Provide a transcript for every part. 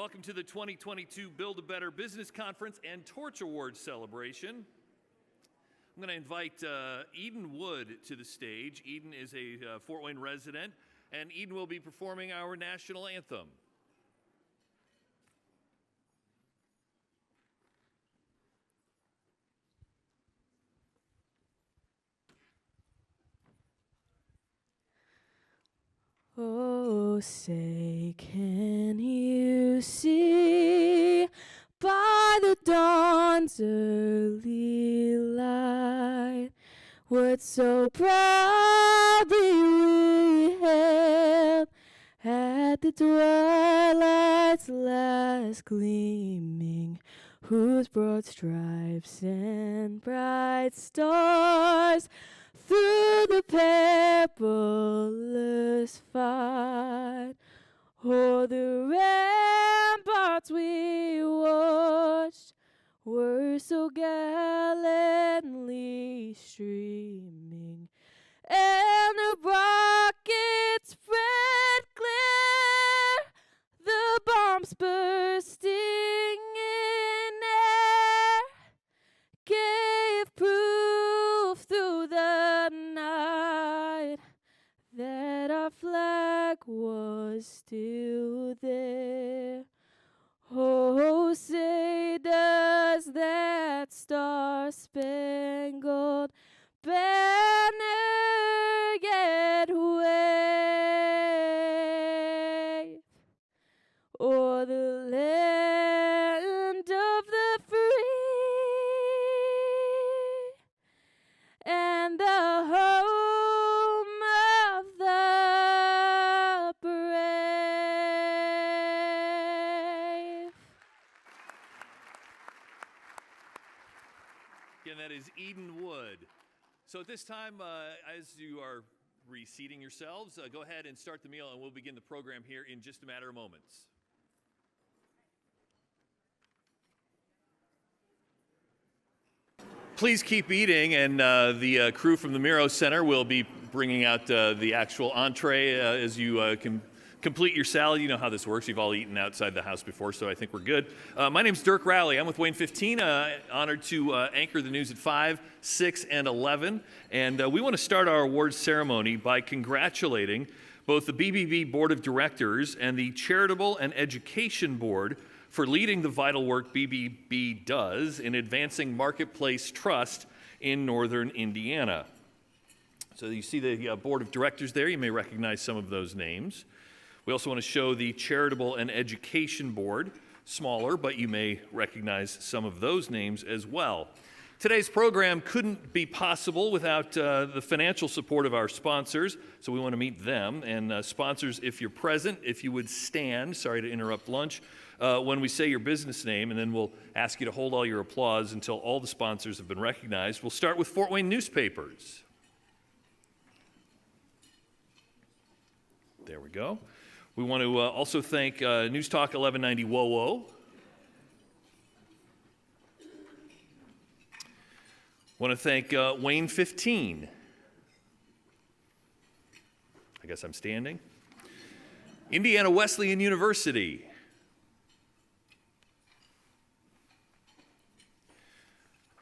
Welcome to the 2022 Build a Better Business Conference and Torch Award celebration. I'm going to invite Eden Wood to the stage. Eden is a Fort Wayne resident, and Eden will be performing our national anthem. Oh, say, can you see by the dawn's early light what so proudly we hailed at the twilight's last gleaming, whose broad stripes and bright stars through the perilous fight, o'er the ramparts we watched, were so gallantly streaming, and the rockets spread glare, the bombs bursting in air, gave proof through the night that our flag was still there. Oh, say does that star-spangled banner yet wave o'er the land of the free and the home of the brave? Again, that is Eden Wood. So at this time, as you are reseating yourselves, go ahead and start the meal, and we'll begin the program here in just a matter of moments. Please keep eating, and the crew from the Miro Center will be bringing out the actual entree as you can complete your salad. You know how this works. You've all eaten outside the house before, so I think we're good. My name's Dirk Rowley. I'm with Wayne 15, honored to anchor the news at 5, 6, and 11. And we want to start our awards ceremony by congratulating both the BBB Board of Directors and the Charitable and Education Board for leading the vital work BBB does in advancing marketplace trust in northern Indiana. So you see the Board of Directors there. You may recognize some of those names. We also want to show the Charitable and Education Board, smaller, but you may recognize some of those names as well. Today's program couldn't be possible without the financial support of our sponsors, so we want to meet them. And sponsors, if you're present, if you would stand, sorry to interrupt lunch, when we say your business name, and then we'll ask you to hold all your applause until all the sponsors have been recognized. We'll start with Fort Wayne Newspapers. There we go. We want to also thank News Talk 1190 WOWO. Want to thank Wayne 15. I guess I'm standing. Indiana Wesleyan University.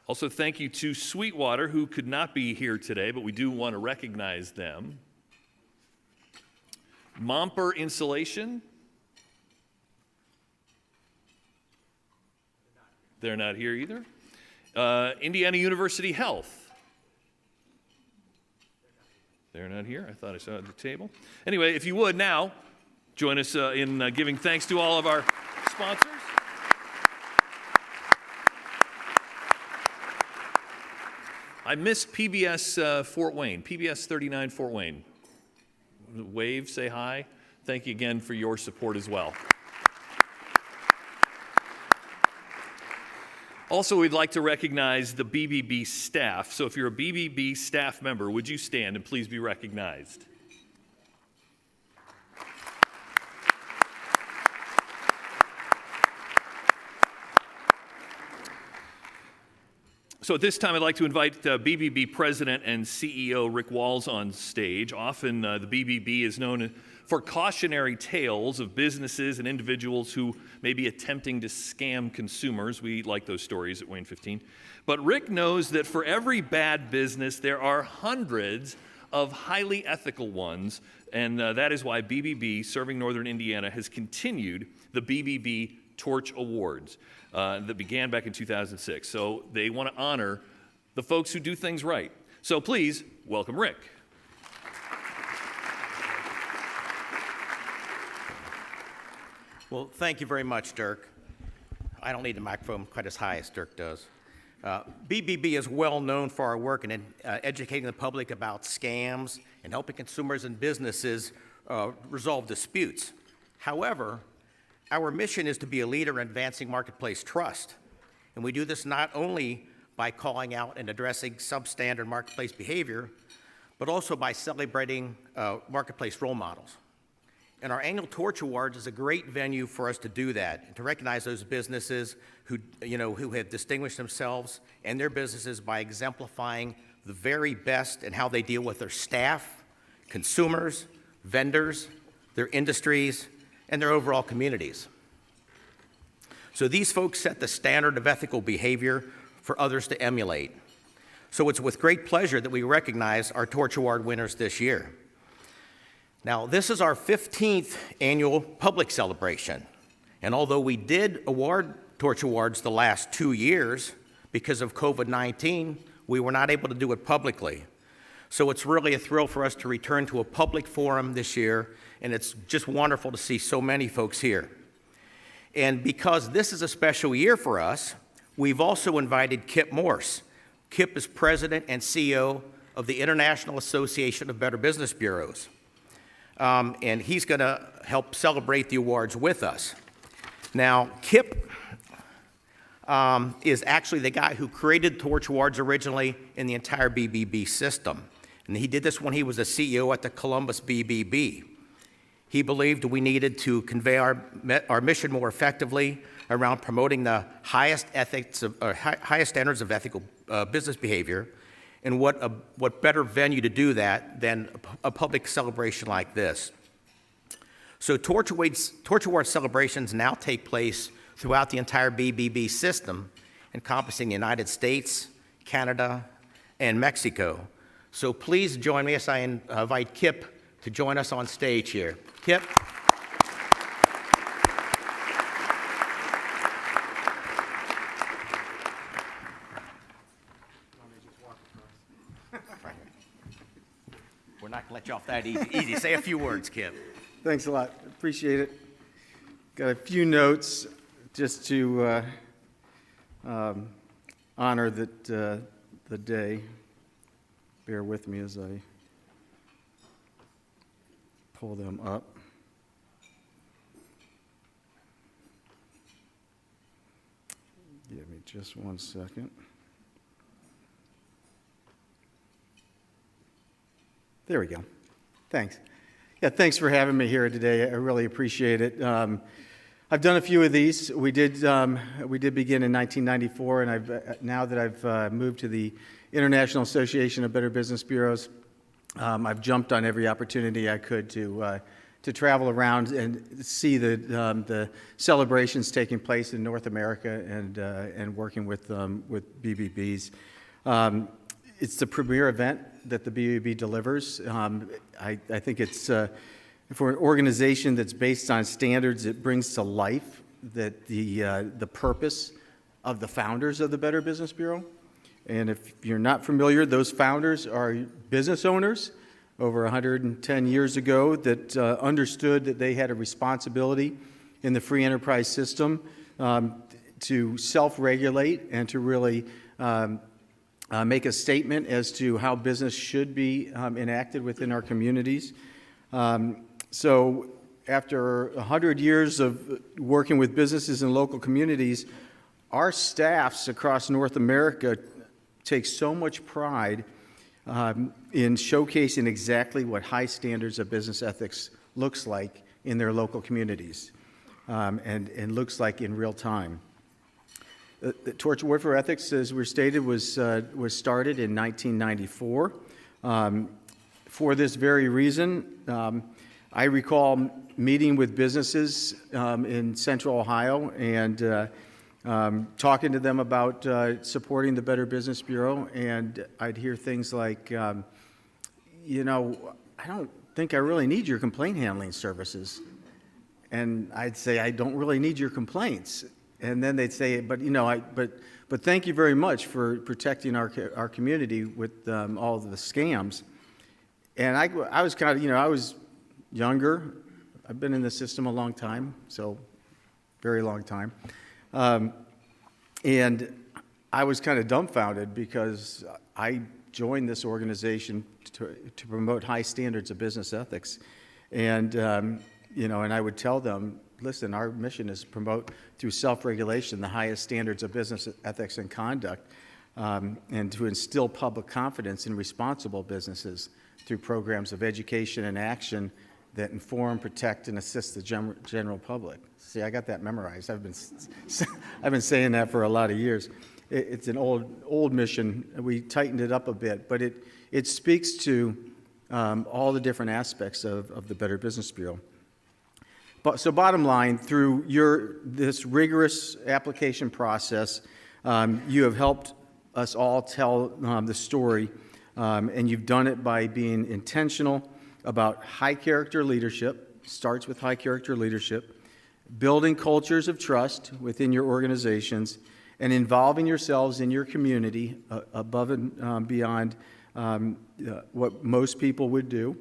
Also, thank you to Sweetwater, who could not be here today, but we do want to recognize them. Momper Insulation. They're not here either. Indiana University Health. They're not here. I thought I saw it at the table. Anyway, if you would now, join us in giving thanks to all of our sponsors. I miss PBS Fort Wayne, PBS 39 Fort Wayne. Wave, say hi. Thank you again for your support as well. Also, we'd like to recognize the BBB staff. So if you're a BBB staff member, would you stand and please be recognized? So at this time, I'd like to invite BBB President and CEO Rick Walls on stage. Often the BBB is known for cautionary tales of businesses and individuals who may be attempting to scam consumers. We like those stories at Wayne 15. But Rick knows that for every bad business, there are hundreds of highly ethical ones, and that is why BBB, serving Northern Indiana, has continued the BBB Torch Awards that began back in 2006. So they want to honor the folks who do things right. So please welcome Rick. Well, thank you very much, Dirk. I don't need the microphone quite as high as Dirk does. BBB is well known for our work in educating the public about scams and helping consumers and businesses resolve disputes. However, our mission is to be a leader in advancing marketplace trust. And we do this not only by calling out and addressing substandard marketplace behavior, but also by celebrating marketplace role models. And our annual Torch Awards is a great venue for us to do that, and to recognize those businesses who have distinguished themselves and their businesses by exemplifying the very best in how they deal with their staff, consumers, vendors, their industries, and their overall communities. So these folks set the standard of ethical behavior for others to emulate. So it's with great pleasure that we recognize our Torch Award winners this year. Now, this is our 15th annual public celebration. And although we did award Torch Awards the last 2 years, because of COVID-19, we were not able to do it publicly. So it's really a thrill for us to return to a public forum this year, and it's just wonderful to see so many folks here. And because this is a special year for us, we've also invited Kip Morse. Kip is president and CEO of the International Association of Better Business Bureaus. And he's going to help celebrate the awards with us. Now, Kip is actually the guy who created Torch Awards originally in the entire BBB system. And he did this when he was a CEO at the Columbus BBB. He believed we needed to convey our mission more effectively around promoting the highest standards of ethical business behavior. And what better venue to do that than a public celebration like this? So Torch Award celebrations now take place throughout the entire BBB system, encompassing the United States, Canada, and Mexico. So please join me as I invite Kip to join us on stage here. Kip. We're not going to let you off that easy. Say a few words, Kip. Thanks a lot. Appreciate it. Got a few notes just to honor the day. Bear with me as I pull them up. Give me just 1 second. There we go. Thanks. Yeah, thanks for having me here today. I really appreciate it. I've done a few of these. We did begin in 1994, and now that I've moved to the International Association of Better Business Bureaus, I've jumped on every opportunity I could to travel around and see the celebrations taking place in North America and working with BBBs. It's the premier event that the BBB delivers. I think it's, for an organization that's based on standards, it brings to life that the purpose of the founders of the Better Business Bureau. And if you're not familiar, those founders are business owners over 110 years ago that understood that they had a responsibility in the free enterprise system to self-regulate and to really make a statement as to how business should be enacted within our communities. So after 100 years of working with businesses in local communities, our staffs across North America take so much pride in showcasing exactly what high standards of business ethics looks like in their local communities and looks like in real time. The Torch Award for Ethics, as we stated, was started in 1994. For this very reason, I recall meeting with businesses in Central Ohio and talking to them about supporting the Better Business Bureau, and I'd hear things like, you know, I don't think I really need your complaint handling services. And I'd say, I don't really need your complaints. And then they'd say, but you know, but thank you very much for protecting our community with all of the scams. And I was kind of, you know, I was younger. I've been in the system a long time, so very long time. And I was kind of dumbfounded because I joined this organization to promote high standards of business ethics. And, you know, and I would tell them, listen, our mission is to promote through self-regulation the highest standards of business ethics and conduct, and to instill public confidence in responsible businesses through programs of education and action that inform, protect, and assist the general public. See, I got that memorized. I've been saying that for a lot of years. It's an old mission. We tightened it up a bit, but it speaks to all the different aspects of the Better Business Bureau. So bottom line, through this rigorous application process, you have helped us all tell the story, and you've done it by being intentional about high character leadership, starts with high character leadership, building cultures of trust within your organizations, and involving yourselves in your community above and beyond what most people would do,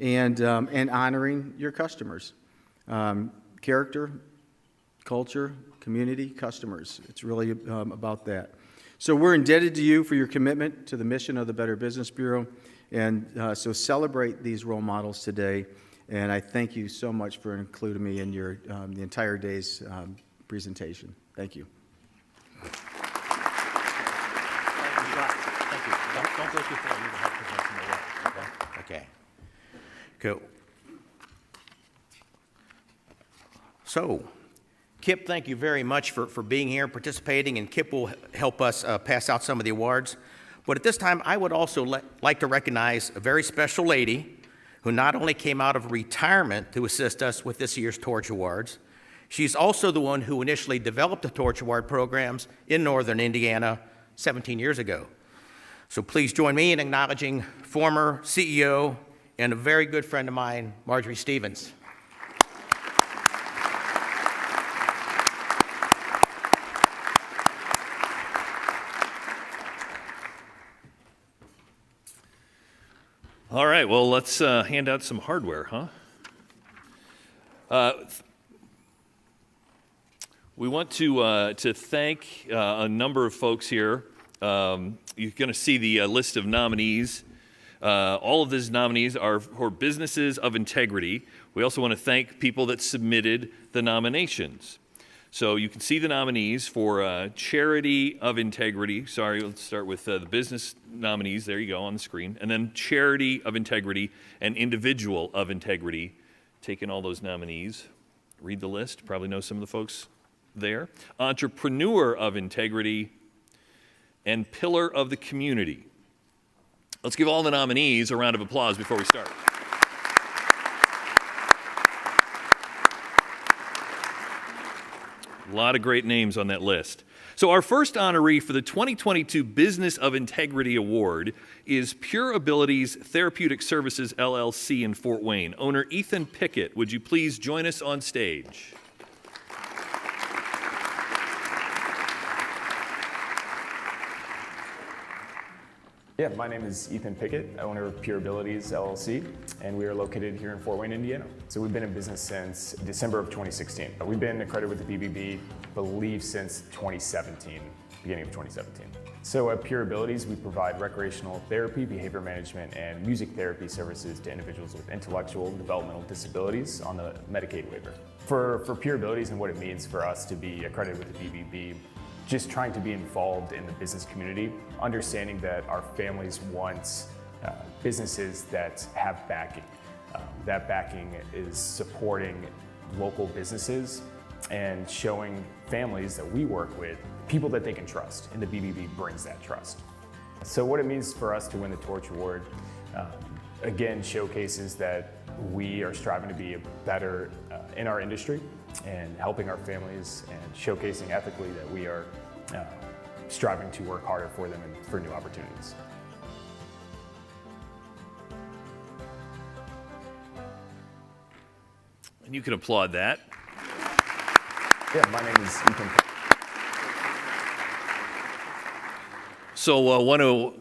and honoring your customers. Character, culture, community, customers. It's really about that. So we're indebted to you for your commitment to the mission of the Better Business Bureau, and so celebrate these role models today. And I thank you so much for including me in your the entire day's presentation. Thank you. Thank you. Don't go too far. You can help present some more. Okay. Cool. So, Kip, thank you very much for being here, participating, and Kip will help us pass out some of the awards. But at this time, I would also like to recognize a very special lady who not only came out of retirement to assist us with this year's Torch Awards, she's also the one who initially developed the Torch Award programs in Northern Indiana 17 years ago. So please join me in acknowledging former CEO and a very good friend of mine, Marjorie Stevens. All right, well, let's hand out some hardware, huh? We want to thank a number of folks here. You're going to see the list of nominees. All of these nominees are for businesses of integrity. We also want to thank people that submitted the nominations. So you can see the nominees for Charity of Integrity. Sorry, let's start with the business nominees. There you go on the screen. And then Charity of Integrity and Individual of Integrity. Taking all those nominees. Read the list. Probably know some of the folks there. Entrepreneur of Integrity and Pillar of the Community. Let's give all the nominees a round of applause before we start. A lot of great names on that list. So our first honoree for the 2022 Business of Integrity Award is Pure Abilities Therapeutic Services, LLC in Fort Wayne. Owner Ethan Pickett, would you please join us on stage? Yeah, my name is Ethan Pickett, owner of Pure Abilities LLC, and we are located here in Fort Wayne, Indiana. So we've been in business since December of 2016. We've been accredited with the BBB, I believe, since 2017, beginning of 2017. So at Pure Abilities, we provide recreational therapy, behavior management, and music therapy services to individuals with intellectual and developmental disabilities on the Medicaid waiver. For Pure Abilities and what it means for us to be accredited with the BBB, just trying to be involved in the business community, understanding that our families want businesses that have backing. That backing is supporting local businesses and showing families that we work with people that they can trust, and the BBB brings that trust. So what it means for us to win the Torch Award, again showcases that we are striving to be better in our industry and helping our families and showcasing ethically that we are striving to work harder for them and for new opportunities. And you can applaud that. Yeah, my name is Ethan. So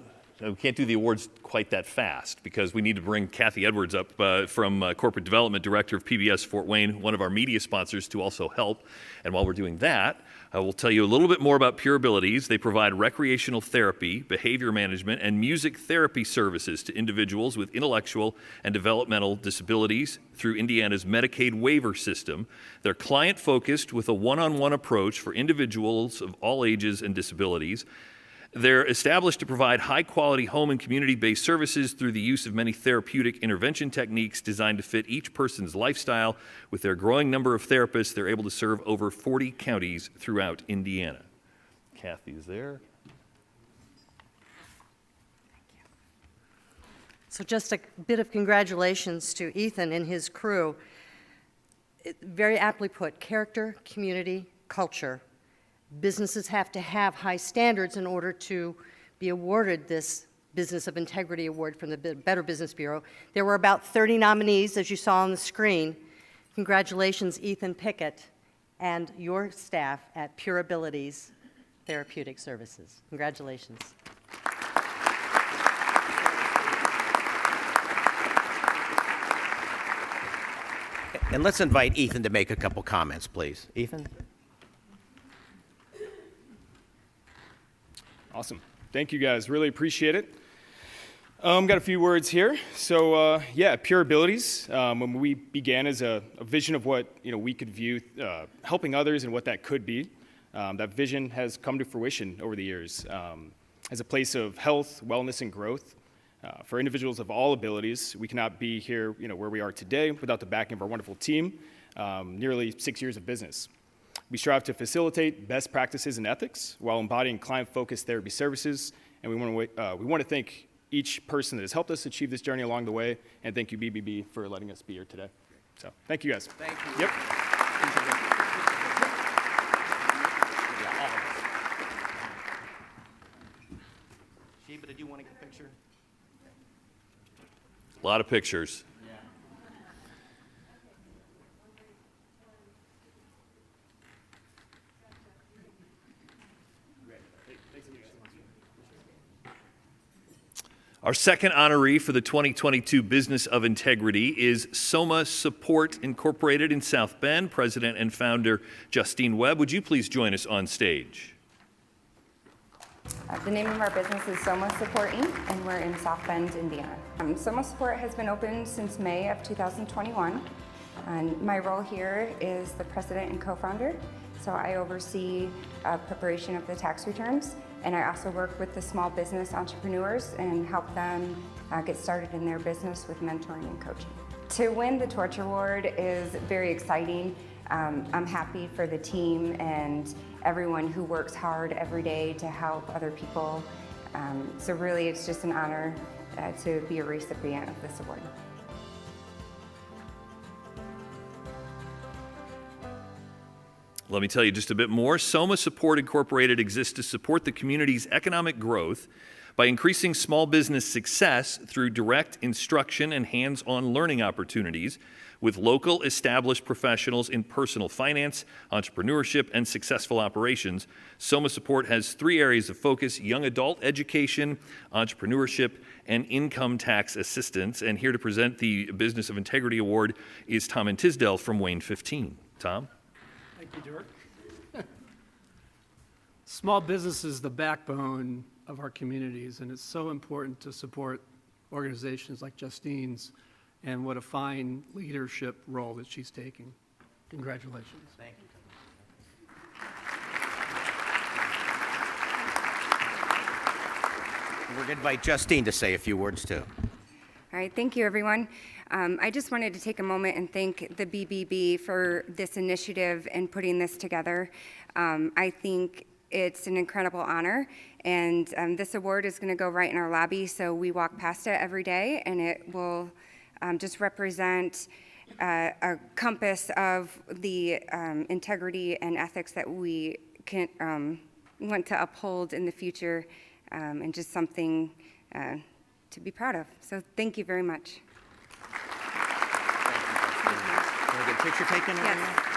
we can't do the awards quite that fast because we need to bring Kathy Edwards up from Corporate Development Director of PBS Fort Wayne, one of our media sponsors, to also help. And while we're doing that, we'll tell you a little bit more about Pure Abilities. They provide recreational therapy, behavior management, and music therapy services to individuals with intellectual and developmental disabilities through Indiana's Medicaid waiver system. They're client-focused with a one-on-one approach for individuals of all ages and disabilities. They're established to provide high-quality home and community-based services through the use of many therapeutic intervention techniques designed to fit each person's lifestyle. With their growing number of therapists, they're able to serve over 40 counties throughout Indiana. Kathy's there. So just a bit of congratulations to Ethan and his crew. Very aptly put, character, community, culture. Businesses have to have high standards in order to be awarded this Business of Integrity Award from the Better Business Bureau. There were about 30 nominees, as you saw on the screen. Congratulations, Ethan Pickett, and your staff at Pure Abilities Therapeutic Services. Congratulations. And let's invite Ethan to make a couple comments, please. Ethan? Awesome. Thank you guys. Really appreciate it. Got a few words here. So yeah, Pure Abilities. When we began as a vision of what we could view helping others and what that could be, that vision has come to fruition over the years as a place of health, wellness, and growth for individuals of all abilities. We cannot be here, where we are today without the backing of our wonderful team. Nearly 6 years of business. We strive to facilitate best practices and ethics while embodying client-focused therapy services, and we want to thank each person that has helped us achieve this journey along the way, and thank you, BBB, for letting us be here today. So, thank you guys. Thank you. Yep. Sheba, did you want to get a picture? A lot of pictures. Our second honoree for the 2022 Business of Integrity is Soma Support Incorporated in South Bend. President and founder Justine Webb, would you please join us on stage? The name of our business is Soma Support Inc., and we're in South Bend, Indiana. Soma Support has been open since May of 2021, and my role here is the president and co-founder. So I oversee preparation of the tax returns, and I also work with the small business entrepreneurs and help them get started in their business with mentoring and coaching. To win the Torch Award is very exciting. I'm happy for the team and everyone who works hard every day to help other people. So really, it's just an honor to be a recipient of this award. Let me tell you just a bit more. Soma Support Incorporated exists to support the community's economic growth by increasing small business success through direct instruction and hands-on learning opportunities with local established professionals in personal finance, entrepreneurship, and successful operations. Soma Support has 3 areas of focus: young adult education, entrepreneurship, and income tax assistance. And here to present the Business of Integrity Award is Tom and Tisdale from Wayne 15. Tom? Thank you, Dirk. Small business is the backbone of our communities, and it's so important to support organizations like Justine's, and what a fine leadership role that she's taking. Congratulations. Thank you. We're going to invite Justine to say a few words, too. All right, thank you, everyone. I just wanted to take a moment and thank the BBB for this initiative and putting this together. I think It's an incredible honor, and this award is going to go right in our lobby, so we walk past it every day, and it will just represent a compass of the integrity and ethics that we can want to uphold in the future, and just something to be proud of. So thank you very much. Can we get a picture taken? Yes.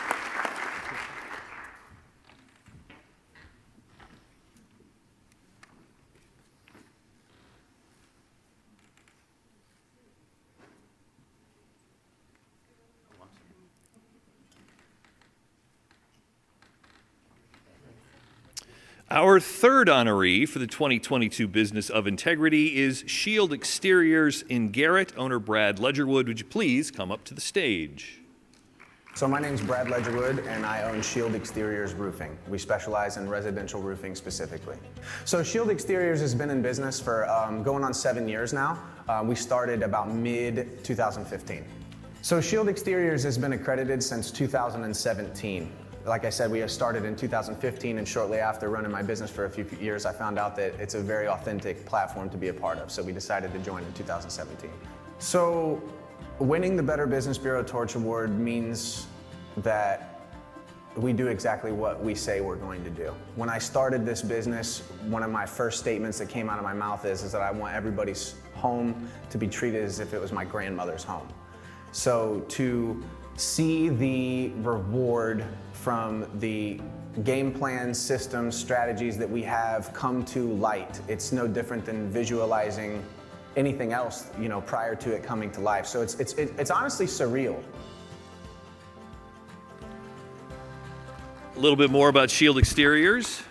Our third honoree for the 2022 Business of Integrity is Shield Exteriors in Garrett. Owner Brad Ledgerwood, would you please come up to the stage? So my name's Brad Ledgerwood, and I own Shield Exteriors Roofing. We specialize in residential roofing specifically. So Shield Exteriors has been in business for going on 7 years now. We started about mid-2015. So Shield Exteriors has been accredited since 2017. Like I said, we started in 2015, and shortly after running my business for a few years, I found out that it's a very authentic platform to be a part of, so we decided to join in 2017. So winning the Better Business Bureau Torch Award means that we do exactly what we say we're going to do. When I started this business, one of my first statements that came out of my mouth is that I want everybody's home to be treated as if it was my grandmother's home. So to see the reward from the game plans, systems, strategies that we have come to light, it's no different than visualizing anything else, prior to it coming to life. So it's honestly surreal. A little bit more about Shield Exteriors.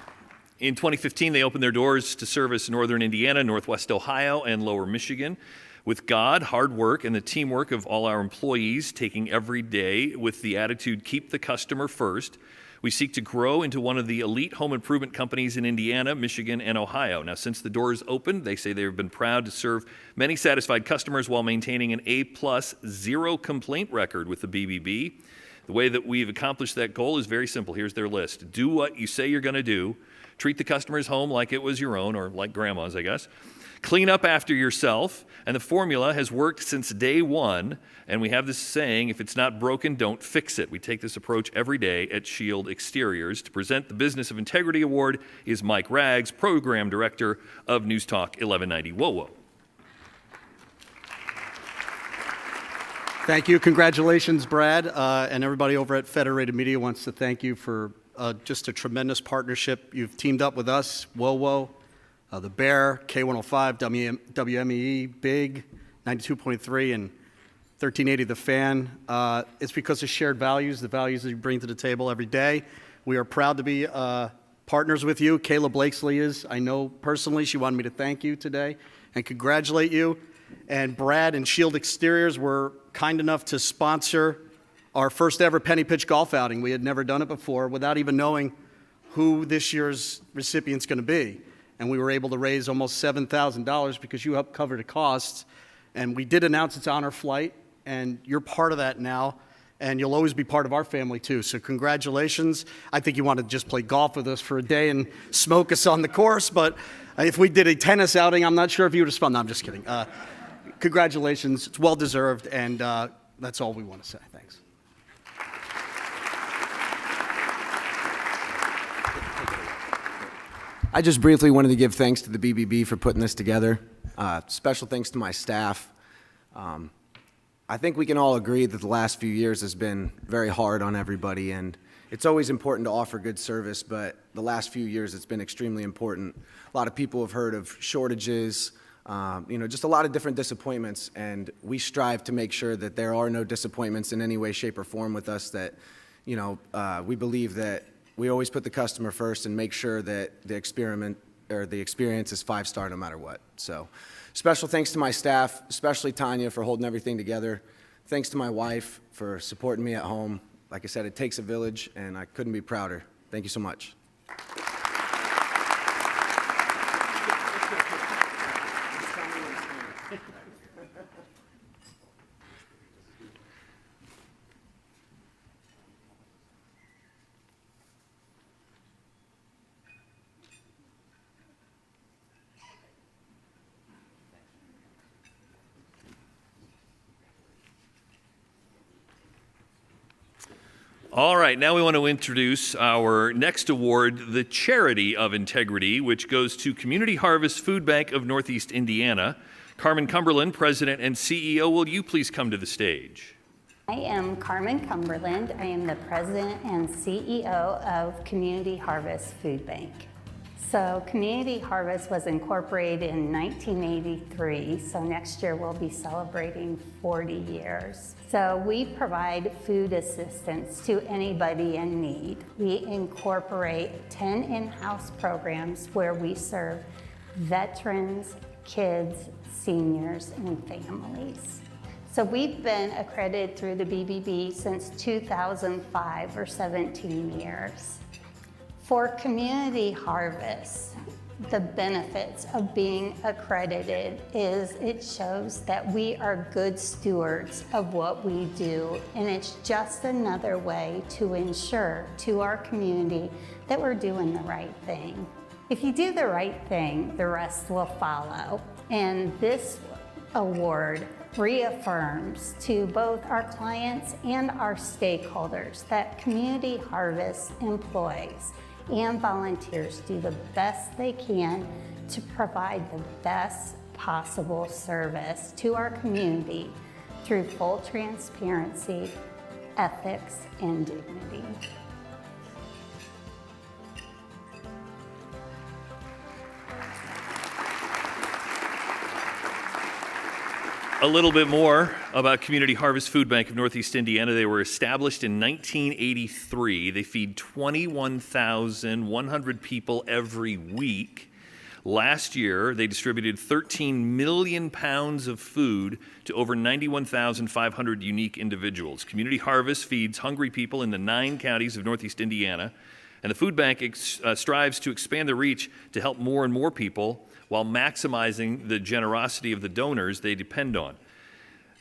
In 2015, they opened their doors to service Northern Indiana, Northwest Ohio, and Lower Michigan. With God, hard work, and the teamwork of all our employees taking every day with the attitude, keep the customer first, we seek to grow into one of the elite home improvement companies in Indiana, Michigan, and Ohio. Now, since the doors opened, they say they've been proud to serve many satisfied customers while maintaining an A-plus, zero complaint record with the BBB. The way that we've accomplished that goal is very simple. Here's their list. Do what you say you're going to do. Treat the customer's home like it was your own, or like grandma's, I guess. Clean up after yourself, and the formula has worked since day one, and we have this saying, if it's not broken, don't fix it. We take this approach every day at Shield Exteriors. To present the Business of Integrity Award is Mike Rags, Program Director of News Talk 1190 WOWO. Thank you. Congratulations, Brad. And everybody over at Federated Media wants to thank you for just a tremendous partnership. You've teamed up with us, WOWO, The Bear, K105, WMEE, Big, 92.3, and 1380 The Fan. It's because of shared values, the values that you bring to the table every day. We are proud to be partners with you. Kayla Blakesley is, I know personally, she wanted me to thank you today and congratulate you. And Brad and Shield Exteriors were kind enough to sponsor our first ever penny pitch golf outing. We had never done it before without even knowing who this year's recipient's going to be. And we were able to raise almost $7,000 because you helped cover the costs. And we did announce its honor flight, and you're part of that now, and you'll always be part of our family too. So congratulations. I think you want to just play golf with us for a day and smoke us on the course, but if we did a tennis outing, I'm not sure if you would respond. No, I'm just kidding. Congratulations. It's well-deserved, and that's all we want to say. Thanks. I just briefly wanted to give thanks to the BBB for putting this together. Special thanks to my staff. I think we can all agree that the last few years has been very hard on everybody, and it's always important to offer good service, but the last few years it's been extremely important. A lot of people have heard of shortages, just a lot of different disappointments, and we strive to make sure that there are no disappointments in any way, shape, or form with us, that, we believe that we always put the customer first and make sure that the experience is 5-star no matter what. So special thanks to my staff, especially Tanya for holding everything together. Thanks to my wife for supporting me at home. Like I said, it takes a village, and I couldn't be prouder. Thank you so much. All right, now we want to introduce our next award, the Charity of Integrity, which goes to Community Harvest Food Bank of Northeast Indiana. Carmen Cumberland, President and CEO, will you please come to the stage? I am Carmen Cumberland. I am the President and CEO of Community Harvest Food Bank. So Community Harvest was incorporated in 1983, so next year we'll be celebrating 40 years. So we provide food assistance to anybody in need. We incorporate 10 in-house programs where we serve veterans, kids, seniors, and families. So we've been accredited through the BBB since 2005, or 17 years. For Community Harvest, the benefits of being accredited is it shows that we are good stewards of what we do, and it's just another way to ensure to our community that we're doing the right thing. If you do the right thing, the rest will follow. And this award reaffirms to both our clients and our stakeholders that Community Harvest employees and volunteers do the best they can to provide the best possible service to our community through full transparency, ethics, and dignity. A little bit more about Community Harvest Food Bank of Northeast Indiana. They were established in 1983. They feed 21,100 people every week. Last year, they distributed 13 million pounds of food to over 91,500 unique individuals. Community Harvest feeds hungry people in the 9 counties of Northeast Indiana, and the food bank strives to expand the reach to help more and more people while maximizing the generosity of the donors they depend on.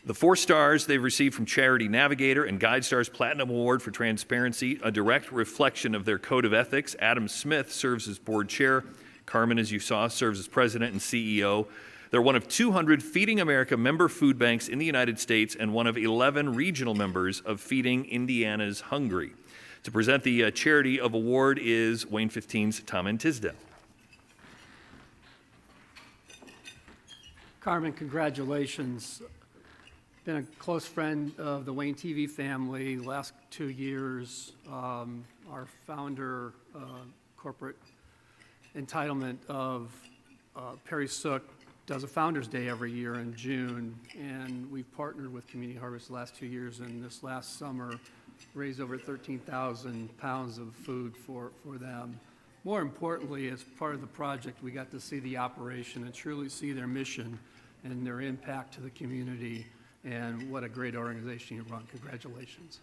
The 4 stars they've received from Charity Navigator and GuideStar's Platinum Award for Transparency, a direct reflection of their code of ethics. Adam Smith serves as board chair. Carmen, as you saw, serves as president and CEO. They're one of 200 Feeding America member food banks in the United States and one of 11 regional members of Feeding Indiana's Hungry. To present the Charity of Award is Wayne 15's Tom N. Tisdale. Carmen, congratulations. Been a close friend of the Wayne TV family last 2 years. Our founder, corporate entitlement of Perry Sook does a Founders Day every year in June, and we've partnered with Community Harvest the last 2 years, and this last summer raised over 13,000 pounds of food for them. More importantly, as part of the project, we got to see the operation and truly see their mission and their impact to the community, and what a great organization you run. Congratulations.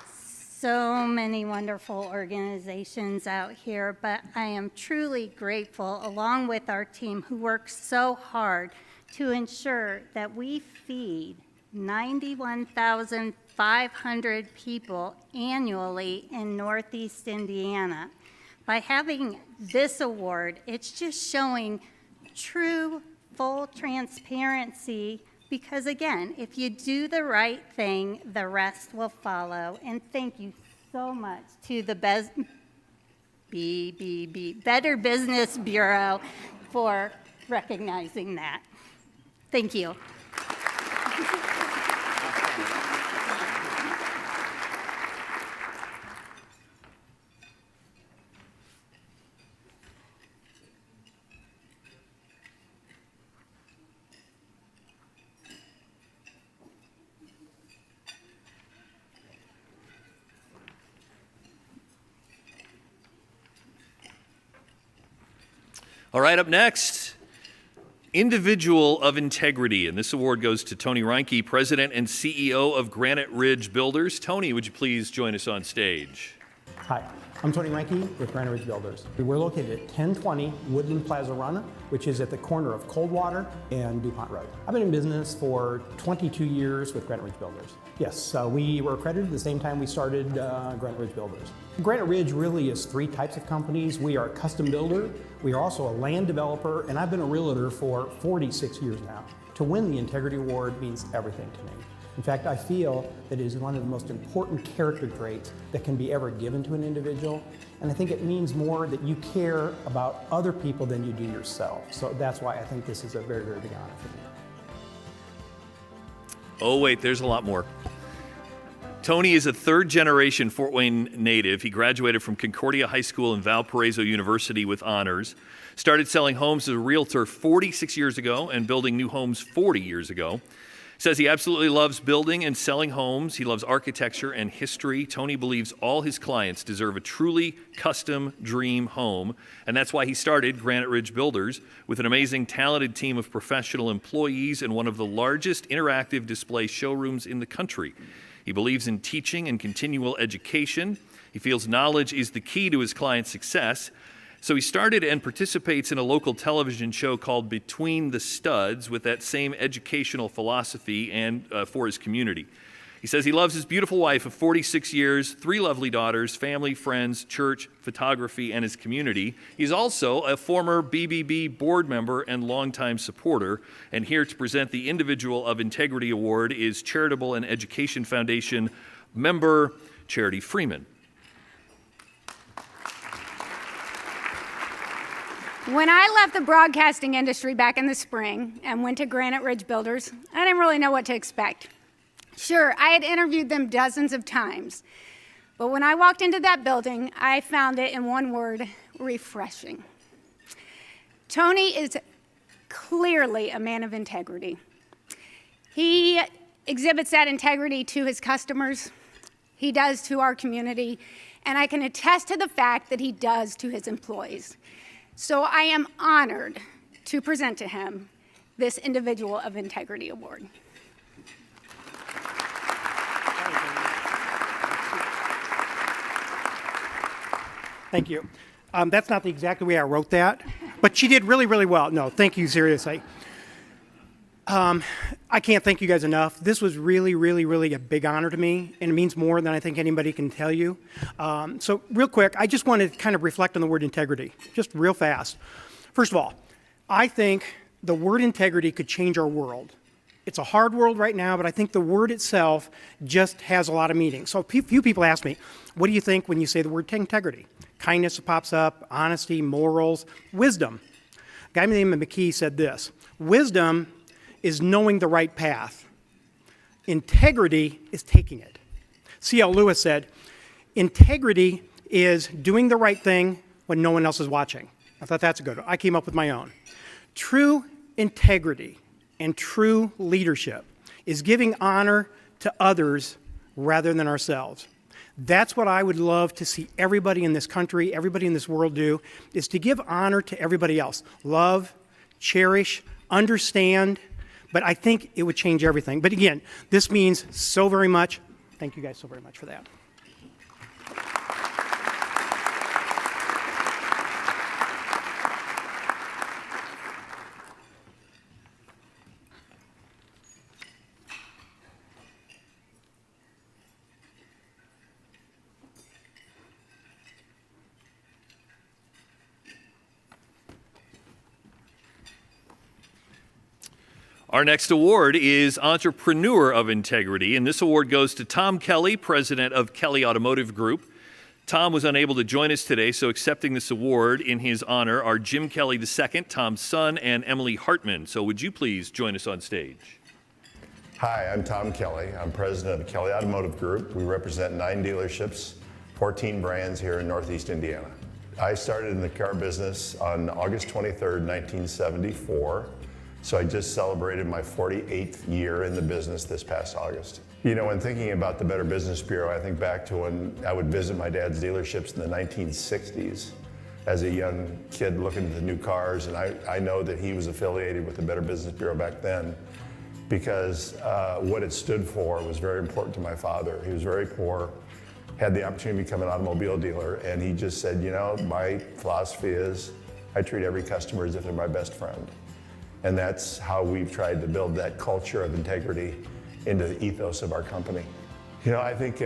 So many wonderful organizations out here, but I am truly grateful, along with our team who works so hard to ensure that we feed 91,500 people annually in Northeast Indiana. By having this award, it's just showing true, full transparency, because again, if you do the right thing, the rest will follow. And thank you so much to the BBB, Better Business Bureau, for recognizing that. Thank you. All right, up next, Individual of Integrity, and this award goes to Tony Reinke, President and CEO of Granite Ridge Builders. Tony, would you please join us on stage? Hi, I'm Tony Reinke with Granite Ridge Builders. We're located at 1020 Woodland Plaza Run, which is at the corner of Coldwater and DuPont Road. I've been in business for 22 years with Granite Ridge Builders. Yes, we were accredited the same time we started Granite Ridge Builders. Granite Ridge really is three types of companies. We are a custom builder, we are also a land developer, and I've been a realtor for 46 years now. To win the Integrity Award means everything to me. In fact, I feel that it is one of the most important character traits that can be ever given to an individual. And I think it means more that you care about other people than you do yourself. So that's why I think this is a very, very big honor for me. Oh, wait, there's a lot more. Tony is a third-generation Fort Wayne native. He graduated from Concordia High School and Valparaiso University with honors. Started selling homes as a realtor 46 years ago and building new homes 40 years ago. Says he absolutely loves building and selling homes. He loves architecture and history. Tony believes all his clients deserve a truly custom dream home, and that's why he started Granite Ridge Builders with an amazing, talented team of professional employees and one of the largest interactive display showrooms in the country. He believes in teaching and continual education. He feels knowledge is the key to his clients' success. So he started and participates in a local television show called Between the Studs with that same educational philosophy and for his community. He says he loves his beautiful wife of 46 years, 3 lovely daughters, family, friends, church, photography, and his community. He's also a former BBB board member and longtime supporter. And here to present the Individual of Integrity Award is Charitable and Education Foundation member Charity Freeman. When I left the broadcasting industry back in the spring and went to Granite Ridge Builders, I didn't really know what to expect. Sure, I had interviewed them dozens of times, but when I walked into that building, I found it in one word: refreshing. Tony is clearly a man of integrity. He exhibits that integrity to his customers, he does to our community, and I can attest to the fact that he does to his employees. So I am honored to present to him this Individual of Integrity Award. Thank you. That's not the exact way I wrote that, but she did really, really well. No, thank you, seriously. I can't thank you guys enough. This was really, really, really a big honor to me, and it means more than I think anybody can tell you. So real quick, I just want to kind of reflect on the word integrity, just real fast. First of all, I think the word integrity could change our world. It's a hard world right now, but I think the word itself just has a lot of meaning. So few people ask me, what do you think when you say the word integrity? Kindness pops up, honesty, morals, wisdom. A guy named McKee said this: wisdom is knowing the right path. Integrity is taking it. C.L. Lewis said, integrity is doing the right thing when no one else is watching. I thought that's a good one. I came up with my own. True integrity and true leadership is giving honor to others rather than ourselves. That's what I would love to see everybody in this country, everybody in this world do, is to give honor to everybody else. Love, cherish, understand, but I think it would change everything. But again, this means so very much. Thank you guys so very much for that. Our next award is Entrepreneur of Integrity, and this award goes to Tom Kelly, president of Kelly Automotive Group. Tom was unable to join us today, so accepting this award in his honor are Jim Kelly II, Tom's son, and Emily Hartman. So would you please join us on stage? Hi, I'm Tom Kelly. I'm president of Kelly Automotive Group. We represent 9 dealerships, 14 brands here in Northeast Indiana. I started in the car business on August 23rd, 1974. So I just celebrated my 48th year in the business this past August. You know, when thinking about the Better Business Bureau, I think back to when I would visit my dad's dealerships in the 1960s as a young kid looking at the new cars, and I know that he was affiliated with the Better Business Bureau back then because what it stood for was very important to my father. He was very poor. had the opportunity to become an automobile dealer, and he just said, you know, my philosophy is I treat every customer as if they're my best friend. And that's how we've tried to build that culture of integrity into the ethos of our company. You know, I think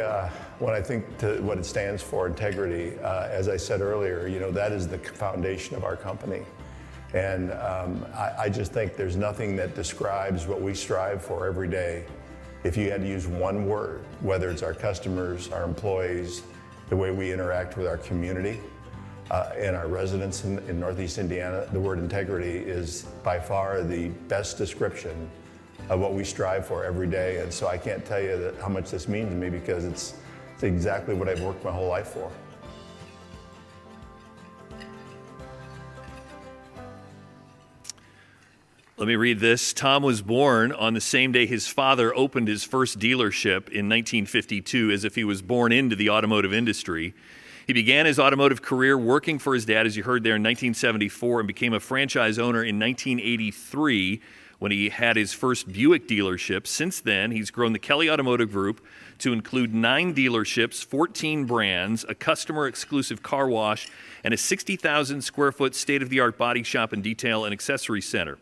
when I think to what it stands for, integrity, as I said earlier, you know, that is the foundation of our company. And I just think there's nothing that describes what we strive for every day. If you had to use one word, whether it's our customers, our employees, the way we interact with our community, and our residents in Northeast Indiana, the word integrity is by far the best description of what we strive for every day. And so I can't tell you how much this means to me, because it's exactly what I've worked my whole life for. Let me read this. Tom was born on the same day his father opened his first dealership in 1952, as if he was born into the automotive industry. He began his automotive career working for his dad, as you heard there, in 1974, and became a franchise owner in 1983 when he had his first Buick dealership. Since then, he's grown the Kelly Automotive Group to include 9 dealerships, 14 brands, a customer-exclusive car wash, and a 60,000 square foot state-of-the-art body shop and detail and accessory center.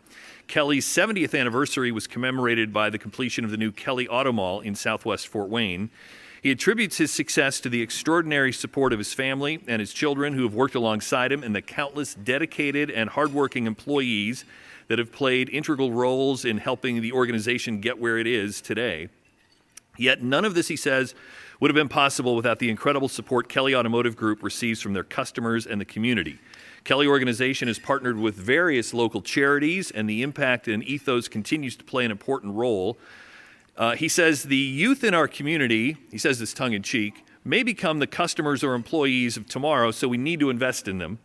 Kelly's 70th anniversary was commemorated by the completion of the new Kelly Auto Mall in southwest Fort Wayne. He attributes his success to the extraordinary support of his family and his children who have worked alongside him, and the countless dedicated and hardworking employees that have played integral roles in helping the organization get where it is today. Yet none of this, he says, would have been possible without the incredible support Kelly Automotive Group receives from their customers and the community. Kelly organization has partnered with various local charities, and the impact and ethos continues to play an important role. He says the youth in our community, he says this tongue-in-cheek, may become the customers or employees of tomorrow, so we need to invest in them.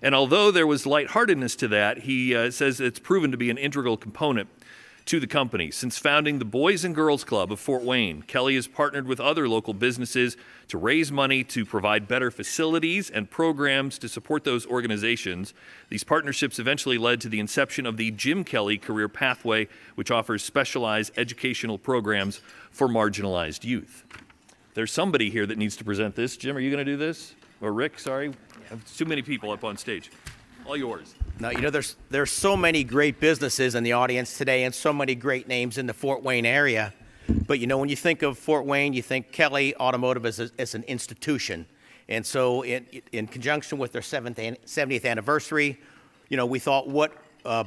And although there was lightheartedness to that, he says it's proven to be an integral component to the company. Since founding the Boys and Girls Club of Fort Wayne, Kelly has partnered with other local businesses to raise money to provide better facilities and programs to support those organizations. These partnerships eventually led to the inception of the Jim Kelly Career Pathway, which offers specialized educational programs for marginalized youth. There's somebody here that needs to present this. Jim, are you going to do this? Or Rick, sorry. There's too many people up on stage. All yours. Now, you know, there's so many great businesses in the audience today and so many great names in the Fort Wayne area. But, you know, when you think of Fort Wayne, you think Kelly Automotive as an institution. And so in conjunction with their 70th anniversary, you know, we thought what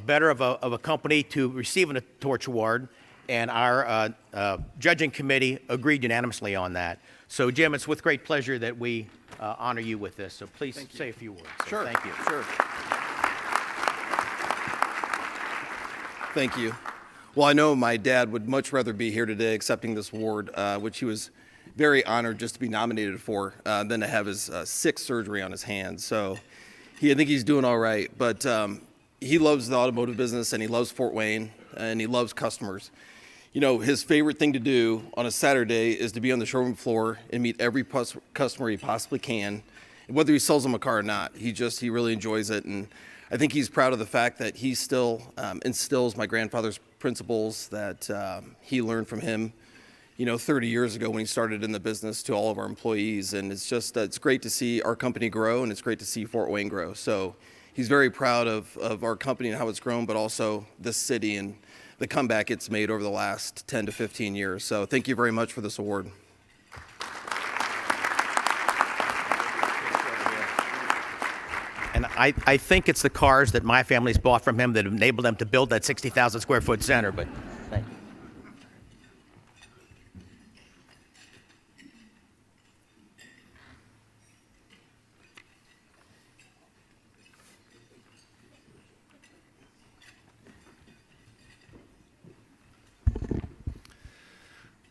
better of a company to receive a Torch Award, and our judging committee agreed unanimously on that. So, Jim, it's with great pleasure that we honor you with this. So please say a few words. Sure. Thank you. Sure. Thank you. Well, I know my dad would much rather be here today accepting this award, which he was very honored just to be nominated for, than to have his sixth surgery on his hand. So I think he's doing all right. But he loves the automotive business, and he loves Fort Wayne, and he loves customers. You know, his favorite thing to do on a Saturday is to be on the showroom floor and meet every customer he possibly can, whether he sells them a car or not. He really enjoys it, and I think he's proud of the fact that he still instills my grandfather's principles that he learned from him, 30 years ago when he started in the business, to all of our employees. And it's great to see our company grow, and it's great to see Fort Wayne grow. So he's very proud of our company and how it's grown, but also this city and the comeback it's made over the last 10 to 15 years. So thank you very much for this award. And I think it's the cars that my family's bought from him that enabled them to build that 60,000 square foot center, but thank you.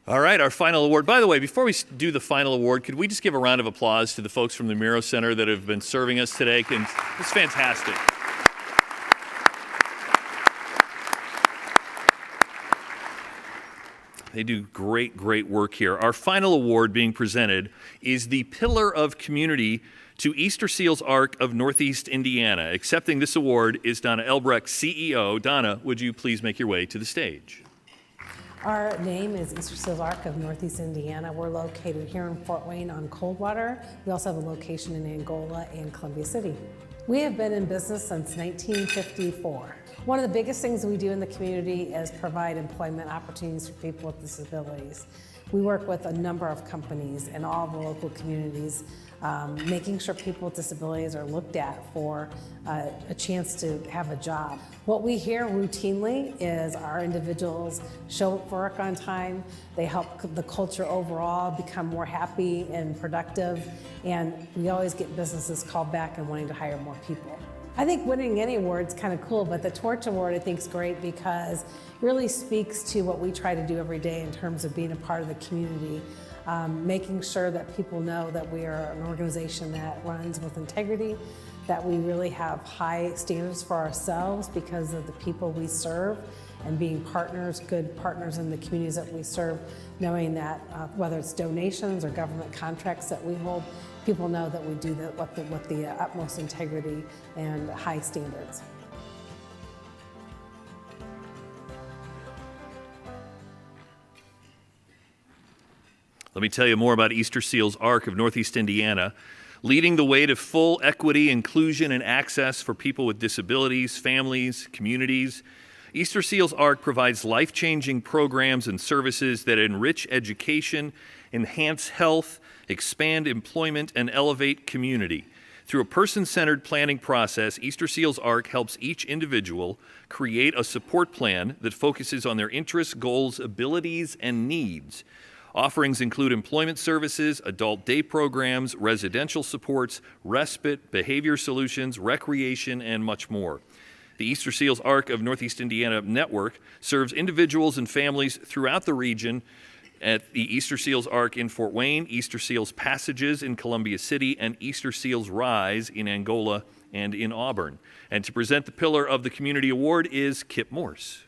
All right, our final award. By the way, before we do the final award, could we just give a round of applause to the folks from the Miro Center that have been serving us today? It's fantastic. They do great, great work here. Our final award being presented is the Pillar of Community to Easter Seals Arc of Northeast Indiana. Accepting this award is Donna Elbrecht, CEO. Donna, would you please make your way to the stage? Our name is Easter Seals Arc of Northeast Indiana. We're located here in Fort Wayne on Coldwater. We also have a location in Angola and Columbia City. We have been in business since 1954. One of the biggest things we do in the community is provide employment opportunities for people with disabilities. We work with a number of companies in all the local communities, making sure people with disabilities are looked at for a chance to have a job. What we hear routinely is our individuals show up for work on time, they help the culture overall become more happy and productive, and we always get businesses called back and wanting to hire more people. I think winning any award is kind of cool, but the Torch Award I think is great because it really speaks to what we try to do every day in terms of being a part of the community, making sure that people know that we are an organization that runs with integrity, that we really have high standards for ourselves because of the people we serve, and being partners, good partners in the communities that we serve, knowing that whether it's donations or government contracts that we hold, people know that we do that with the utmost integrity and high standards. Let me tell you more about Easter Seals Arc of Northeast Indiana, leading the way to full equity, inclusion, and access for people with disabilities, families, communities. Easter Seals Arc provides life-changing programs and services that enrich education, enhance health, expand employment, and elevate community. Through a person-centered planning process, Easter Seals Arc helps each individual create a support plan that focuses on their interests, goals, abilities, and needs. Offerings include employment services, adult day programs, residential supports, respite, behavior solutions, recreation, and much more. The Easter Seals Arc of Northeast Indiana Network serves individuals and families throughout the region at the Easter Seals Arc in Fort Wayne, Easter Seals Passages in Columbia City, and Easter Seals Rise in Angola and in Auburn. And to present the Pillar of the Community Award is Kip Morse.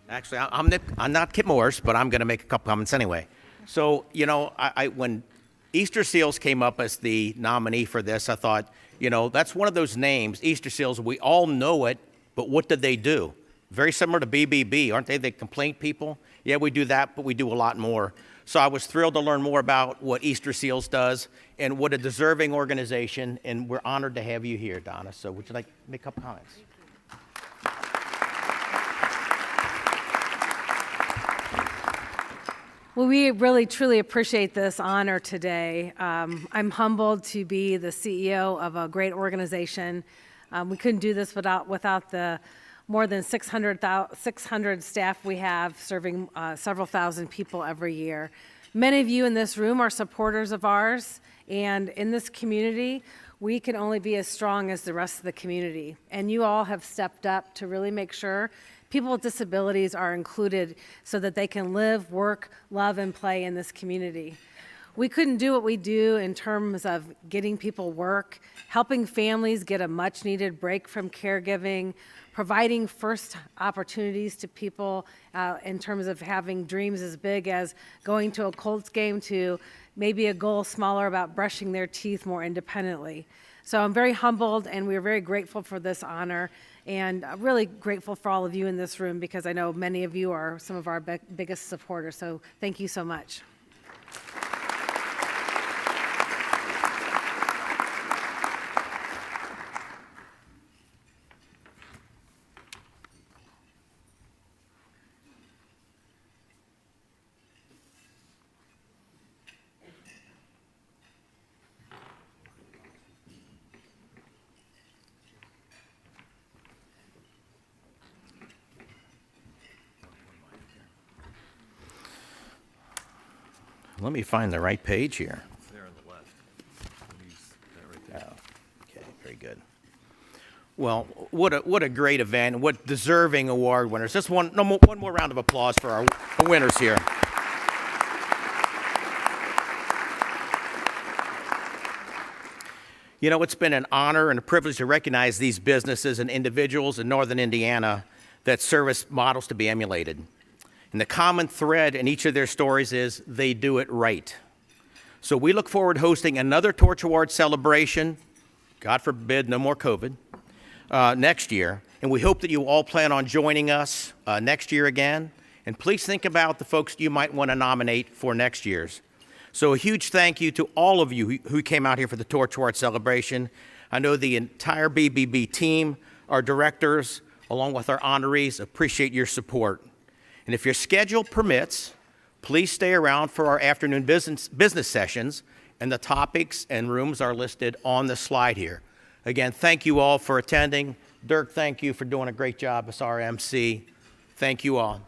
Actually, I'm not Kip Morse, but I'm going to make a couple comments anyway. So, you know, when Easter Seals came up as the nominee for this, I thought, you know, that's one of those names, Easter Seals, we all know it, but what did they do? Very similar to BBB, aren't they? The complaint people. Yeah, we do that, but we do a lot more. So I was thrilled to learn more about what Easter Seals does and what a deserving organization, and we're honored to have you here, Donna. So would you like to make a couple comments? Well, we really, truly appreciate this honor today. I'm humbled to be the CEO of a great organization. We couldn't do this without the more than 600 staff we have serving several thousand people every year. Many of you in this room are supporters of ours, and in this community, we can only be as strong as the rest of the community. And you all have stepped up to really make sure people with disabilities are included so that they can live, work, love, and play in this community. We couldn't do what we do in terms of getting people work, helping families get a much-needed break from caregiving, providing first opportunities to people in terms of having dreams as big as going to a Colts game to maybe a goal smaller about brushing their teeth more independently. So I'm very humbled, and we're very grateful for this honor, and really grateful for all of you in this room because I know many of you are some of our biggest supporters. So thank you so much. Let me find the right page here. There on the left. Right there. Okay, very good. Well, what a great event, what deserving award winners. Just one more round of applause for our winners here. You know, it's been an honor and a privilege to recognize these businesses and individuals in Northern Indiana that serve as models to be emulated. And the common thread in each of their stories is they do it right. So we look forward to hosting another Torch Award celebration, God forbid, no more COVID, next year. and we hope that you all plan on joining us next year again. And please think about the folks you might want to nominate for next year's. So a huge thank you to all of you who came out here for the Torch Award celebration. I know the entire BBB team, our directors, along with our honorees, appreciate your support. And if your schedule permits, please stay around for our afternoon business sessions, and the topics and rooms are listed on the slide here. Again, thank you all for attending. Dirk, thank you for doing a great job as our MC. Thank you all.